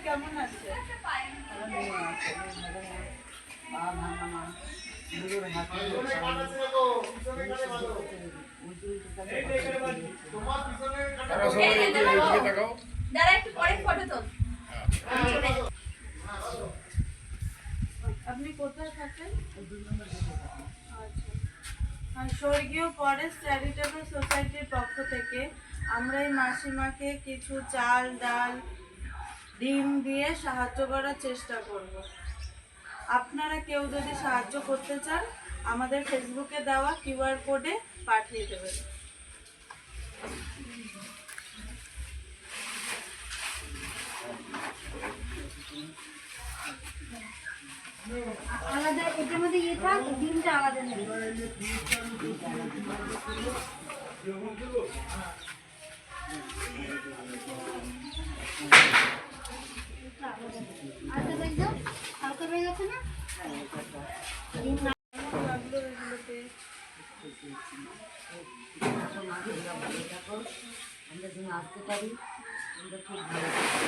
কেমন আছে? আপনি কোথায় থাকেন? আচ্ছা, স্বর্গীয় পরেশ চ্যারিটেবল সোসাইটির পক্ষ থেকে আমরা এই মাসিমাকে কিছু চাল, ডাল, ডিম দিয়ে সাহায্য করার চেষ্টা করব। আপনারা কেউ যদি সাহায্য করতে চান আমাদের ফেসবুকে দেওয়া কিউআর কোডে পাঠিয়ে দেবেন। আলাদা এটার মধ্যে ইয়ে থাক, ডিমটা আলাদা নেই। আলাদা বেশ দাও, হালকা বেশ গেছে না? আমরা যেন আসতে পারি, আমরা খুব ভালো।